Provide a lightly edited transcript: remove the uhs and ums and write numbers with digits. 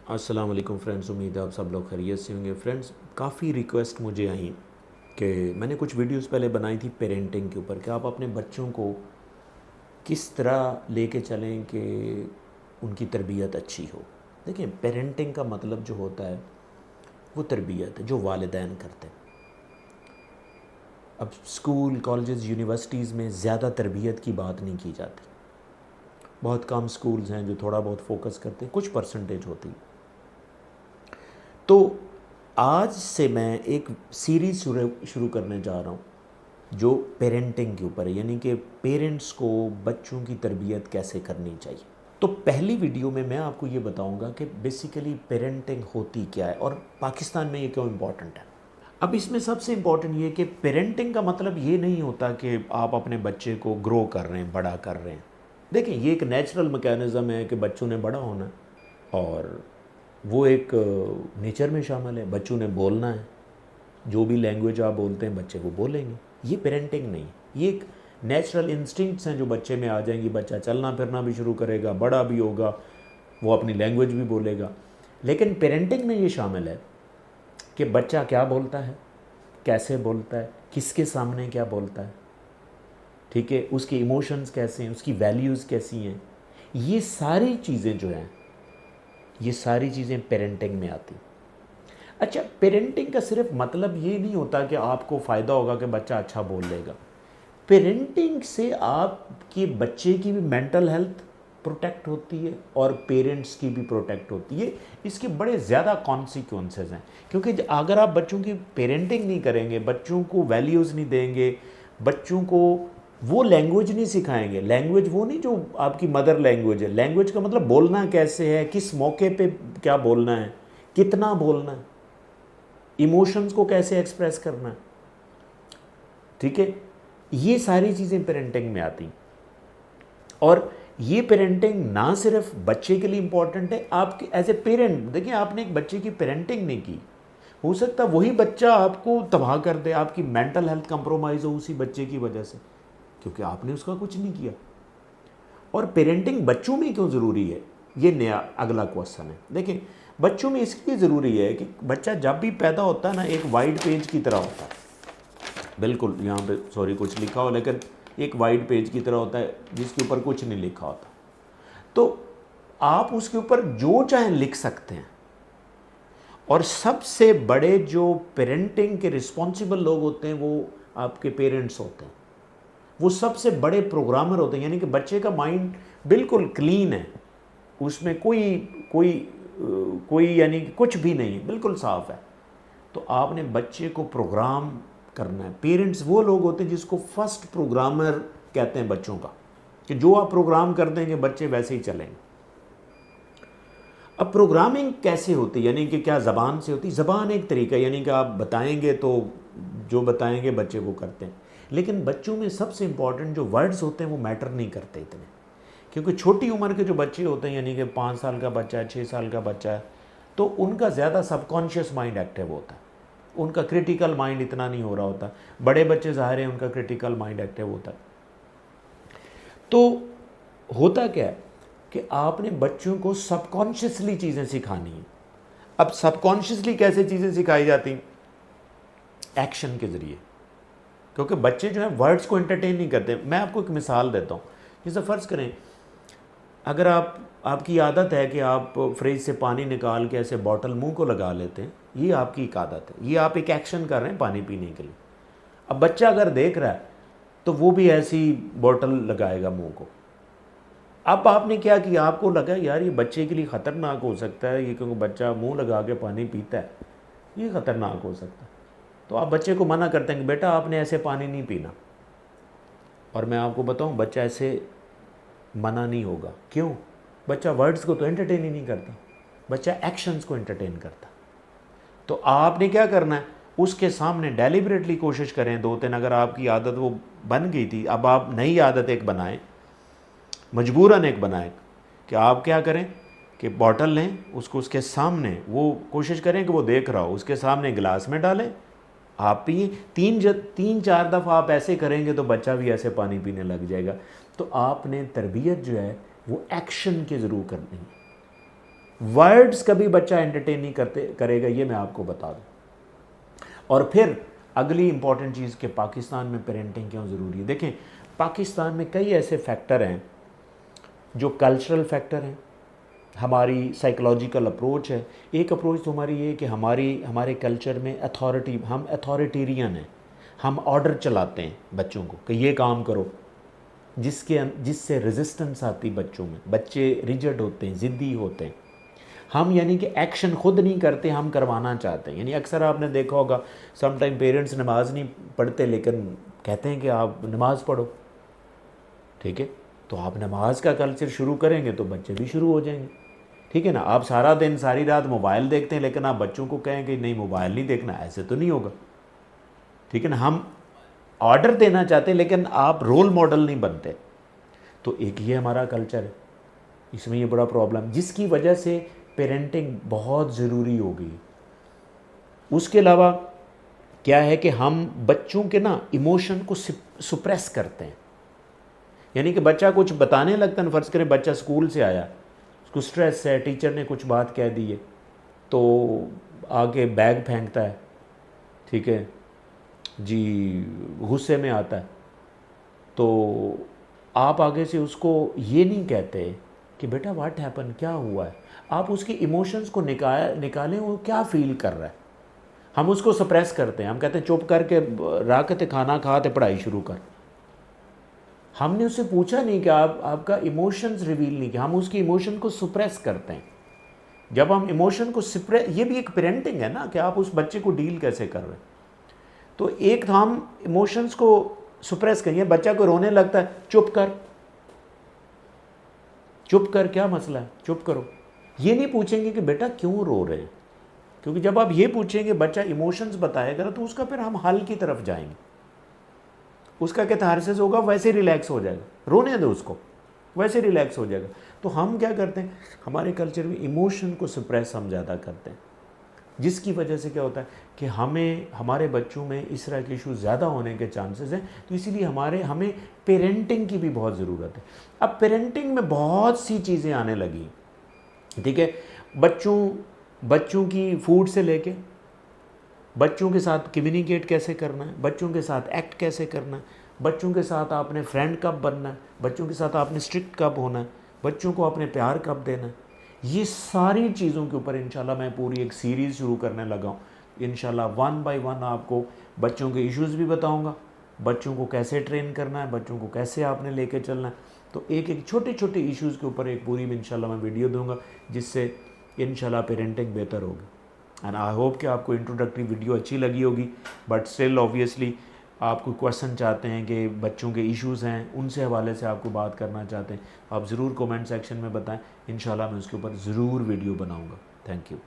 अस्सलाम वालेकुम फ्रेंड्स, उम्मीद है आप सब लोग खैरियत से होंगे। फ्रेंड्स, काफ़ी रिक्वेस्ट मुझे आई कि मैंने कुछ वीडियोस पहले बनाई थी पेरेंटिंग के ऊपर कि आप अपने बच्चों को किस तरह लेके चलें कि उनकी तरबियत अच्छी हो। देखिए, पेरेंटिंग का मतलब जो होता है वो तरबियत है जो वालिदैन करते हैं। अब स्कूल, कॉलेजेस, यूनिवर्सिटीज़ में ज़्यादा तरबियत की बात नहीं की जाती। बहुत कम स्कूल्स हैं जो थोड़ा बहुत फोकस करते हैं, कुछ परसेंटेज होती है। तो आज से मैं एक सीरीज़ शुरू करने जा रहा हूँ जो पेरेंटिंग के ऊपर है, यानी कि पेरेंट्स को बच्चों की तरबियत कैसे करनी चाहिए। तो पहली वीडियो में मैं आपको ये बताऊंगा कि बेसिकली पेरेंटिंग होती क्या है और पाकिस्तान में ये क्यों इम्पॉर्टेंट है। अब इसमें सबसे इम्पॉर्टेंट ये कि पेरेंटिंग का मतलब ये नहीं होता कि आप अपने बच्चे को ग्रो कर रहे हैं, बड़ा कर रहे हैं। देखिए, ये एक नेचुरल मैकेनिज़्म है कि बच्चों ने बड़ा होना है और वो एक नेचर में शामिल है। बच्चों ने बोलना है, जो भी लैंग्वेज आप बोलते हैं बच्चे वो बोलेंगे। ये पेरेंटिंग नहीं है, ये एक नेचुरल इंस्टिंक्ट्स हैं जो बच्चे में आ जाएंगी। बच्चा चलना फिरना भी शुरू करेगा, बड़ा भी होगा, वो अपनी लैंग्वेज भी बोलेगा। लेकिन पेरेंटिंग में ये शामिल है कि बच्चा क्या बोलता है, कैसे बोलता है, किसके सामने क्या बोलता है, ठीक है, उसके इमोशंस कैसे हैं, उसकी वैल्यूज़ कैसी हैं। ये सारी चीज़ें जो हैं, ये सारी चीज़ें पेरेंटिंग में आती। अच्छा, पेरेंटिंग का सिर्फ मतलब ये नहीं होता कि आपको फ़ायदा होगा कि बच्चा अच्छा बोल लेगा। पेरेंटिंग से आपके बच्चे की भी मेंटल हेल्थ प्रोटेक्ट होती है और पेरेंट्स की भी प्रोटेक्ट होती है। इसके बड़े ज़्यादा कॉन्सिक्वेंसेस हैं, क्योंकि अगर आप बच्चों की पेरेंटिंग नहीं करेंगे, बच्चों को वैल्यूज़ नहीं देंगे, बच्चों को वो लैंग्वेज नहीं सिखाएंगे। लैंग्वेज वो नहीं जो आपकी मदर लैंग्वेज है। लैंग्वेज का मतलब बोलना कैसे है, किस मौके पे क्या बोलना है, कितना बोलना है, इमोशंस को कैसे एक्सप्रेस करना है, ठीक है। ये सारी चीज़ें पेरेंटिंग में आती। और ये पेरेंटिंग ना सिर्फ बच्चे के लिए इम्पॉर्टेंट है, आपके एज ए पेरेंट। देखिए, आपने एक बच्चे की पेरेंटिंग नहीं की, हो सकता वही बच्चा आपको तबाह कर दे, आपकी मेंटल हेल्थ कंप्रोमाइज़ हो उसी बच्चे की वजह से, क्योंकि आपने उसका कुछ नहीं किया। और पेरेंटिंग बच्चों में क्यों ज़रूरी है, ये नया अगला क्वेश्चन है। देखिए, बच्चों में इसलिए ज़रूरी है कि बच्चा जब भी पैदा होता है ना, एक वाइट पेज की तरह होता है। बिल्कुल, यहाँ पे सॉरी कुछ लिखा हो, लेकिन एक वाइट पेज की तरह होता है जिसके ऊपर कुछ नहीं लिखा होता। तो आप उसके ऊपर जो चाहें लिख सकते हैं। और सबसे बड़े जो पेरेंटिंग के रिस्पॉन्सिबल लोग होते हैं वो आपके पेरेंट्स होते हैं। वो सबसे बड़े प्रोग्रामर होते हैं, यानी कि बच्चे का माइंड बिल्कुल क्लीन है, उसमें कोई कोई कोई यानी कि कुछ भी नहीं है, बिल्कुल साफ़ है। तो आपने बच्चे को प्रोग्राम करना है। पेरेंट्स वो लोग होते हैं जिसको फर्स्ट प्रोग्रामर कहते हैं बच्चों का, कि जो आप प्रोग्राम कर देंगे बच्चे वैसे ही चलेंगे। अब प्रोग्रामिंग कैसे होती है, यानी कि क्या ज़बान से होती? ज़बान एक तरीका, यानी कि आप बताएंगे तो जो बताएंगे बच्चे वो करते हैं। लेकिन बच्चों में सबसे इम्पॉर्टेंट जो वर्ड्स होते हैं वो मैटर नहीं करते इतने, क्योंकि छोटी उम्र के जो बच्चे होते हैं, यानी कि 5 साल का बच्चा है, 6 साल का बच्चा है, तो उनका ज़्यादा सबकॉन्शियस माइंड एक्टिव होता है, उनका क्रिटिकल माइंड इतना नहीं हो रहा होता। बड़े बच्चे ज़ाहिर है उनका क्रिटिकल माइंड एक्टिव होता है। तो होता क्या है कि आपने बच्चों को सबकॉन्शियसली चीज़ें सिखानी है। अब सबकॉन्शियसली कैसे चीज़ें सिखाई जाती? एक्शन के ज़रिए, क्योंकि बच्चे जो हैं वर्ड्स को एंटरटेन नहीं करते। मैं आपको एक मिसाल देता हूँ। जैसे फ़र्ज़ करें, अगर आपकी आदत है कि आप फ्रिज से पानी निकाल के ऐसे बॉटल मुंह को लगा लेते हैं, ये आपकी एक आदत है, ये आप एक एक्शन कर रहे हैं पानी पीने के लिए। अब बच्चा अगर देख रहा है तो वो भी ऐसी बॉटल लगाएगा मुंह को। अब आपने क्या किया, आपको लगा यार ये बच्चे के लिए ख़तरनाक हो सकता है, ये क्योंकि बच्चा मुंह लगा के पानी पीता है, ये ख़तरनाक हो सकता है। तो आप बच्चे को मना करते हैं कि बेटा आपने ऐसे पानी नहीं पीना। और मैं आपको बताऊं, बच्चा ऐसे मना नहीं होगा। क्यों? बच्चा वर्ड्स को तो एंटरटेन ही नहीं करता, बच्चा एक्शंस को एंटरटेन करता। तो आपने क्या करना है, उसके सामने डेलिबरेटली कोशिश करें 2-3, अगर आपकी आदत वो बन गई थी, अब आप नई आदत एक बनाएं, मजबूरन एक बनाएं कि आप क्या करें कि बॉटल लें, उसको उसके सामने, वो कोशिश करें कि वो देख रहा हो, उसके सामने गिलास में डालें, आप पिए। 3-4 दफ़ा आप ऐसे करेंगे तो बच्चा भी ऐसे पानी पीने लग जाएगा। तो आपने तरबियत जो है वो एक्शन के ज़रूर करनी है। वर्ड्स कभी बच्चा एंटरटेन नहीं करेगा, ये मैं आपको बता दूँ। और फिर अगली इंपॉर्टेंट चीज़ कि पाकिस्तान में पेरेंटिंग क्यों ज़रूरी है। देखें, पाकिस्तान में कई ऐसे फैक्टर हैं जो कल्चरल फैक्टर हैं, हमारी साइकोलॉजिकल अप्रोच है। एक अप्रोच तो हमारी ये कि हमारे कल्चर में अथॉरिटी, हम अथॉरिटेरियन हैं, हम ऑर्डर चलाते हैं बच्चों को कि ये काम करो, जिससे रेजिस्टेंस आती बच्चों में, बच्चे रिजिड होते हैं, ज़िद्दी होते हैं। हम यानी कि एक्शन खुद नहीं करते, हम करवाना चाहते हैं। यानी अक्सर आपने देखा होगा सम टाइम पेरेंट्स नमाज़ नहीं पढ़ते लेकिन कहते हैं कि आप नमाज़ पढ़ो, ठीक है, तो आप नमाज का कल्चर शुरू करेंगे तो बच्चे भी शुरू हो जाएंगे, ठीक है ना। आप सारा दिन सारी रात मोबाइल देखते हैं लेकिन आप बच्चों को कहें कि नहीं मोबाइल नहीं देखना, ऐसे तो नहीं होगा, ठीक है ना। हम ऑर्डर देना चाहते हैं लेकिन आप रोल मॉडल नहीं बनते। तो एक ये हमारा कल्चर है, इसमें ये बड़ा प्रॉब्लम, जिसकी वजह से पेरेंटिंग बहुत ज़रूरी हो गई। उसके अलावा क्या है कि हम बच्चों के ना इमोशन को सुप्रेस करते हैं। यानी कि बच्चा कुछ बताने लगता है, फ़र्ज़ करें बच्चा स्कूल से आया, उसको स्ट्रेस है, टीचर ने कुछ बात कह दी है तो आके बैग फेंकता है, ठीक है जी, गुस्से में आता है। तो आप आगे से उसको ये नहीं कहते कि बेटा व्हाट हैपन, क्या हुआ है, आप उसके इमोशंस को निकालें, वो क्या फील कर रहा है। हम उसको सप्रेस करते हैं, हम कहते हैं चुप करके रख, खाना खा, पढ़ाई शुरू कर। हमने उससे पूछा नहीं कि आपका इमोशंस रिवील नहीं किया, हम उसकी इमोशन को सुप्रेस करते हैं। जब हम इमोशन को सुप्रेस, ये भी एक पेरेंटिंग है ना कि आप उस बच्चे को डील कैसे कर रहे हैं। तो एक तो हम इमोशंस को सुप्रेस करिए, बच्चा को रोने लगता है, चुप कर, चुप कर, क्या मसला है, चुप करो। ये नहीं पूछेंगे कि बेटा क्यों रो रहे हैं, क्योंकि जब आप ये पूछेंगे बच्चा इमोशंस बताएगा तो उसका फिर हम हल की तरफ जाएंगे, उसका कैथारसिस होगा, वैसे रिलैक्स हो जाएगा, रोने दो उसको, वैसे रिलैक्स हो जाएगा। तो हम क्या करते हैं, हमारे कल्चर में इमोशन को सप्रेस हम ज़्यादा करते हैं, जिसकी वजह से क्या होता है कि हमारे बच्चों में इस तरह के इशू ज़्यादा होने के चांसेस हैं। तो इसीलिए हमें पेरेंटिंग की भी बहुत ज़रूरत है। अब पेरेंटिंग में बहुत सी चीज़ें आने लगी, ठीक है, बच्चों की फूड से लेके बच्चों के साथ कम्युनिकेट कैसे करना है, बच्चों के साथ एक्ट कैसे करना है, बच्चों के साथ आपने फ्रेंड कब बनना है, बच्चों के साथ आपने स्ट्रिक्ट कब होना है, बच्चों को आपने प्यार कब देना है, ये सारी चीज़ों के ऊपर इंशाल्लाह मैं पूरी एक सीरीज़ शुरू करने लगा हूँ। इंशाल्लाह 1 बाय 1 आपको बच्चों के इश्यूज़ भी बताऊँगा, बच्चों को कैसे ट्रेन करना है, बच्चों को कैसे आपने लेके चलना है। तो एक एक छोटे छोटे इश्यूज़ के ऊपर एक पूरी इंशाल्लाह मैं वीडियो दूँगा, जिससे इंशाल्लाह पेरेंटिंग बेहतर होगी। एंड आई होप कि आपको इंट्रोडक्टरी वीडियो अच्छी लगी होगी, बट स्टिल ऑब्वियसली आप कोई क्वेश्चन चाहते हैं कि बच्चों के इश्यूज़ हैं, उनसे हवाले से आपको बात करना चाहते हैं, आप ज़रूर कमेंट सेक्शन में बताएं, इंशाल्लाह मैं उसके ऊपर ज़रूर वीडियो बनाऊंगा। Thank you.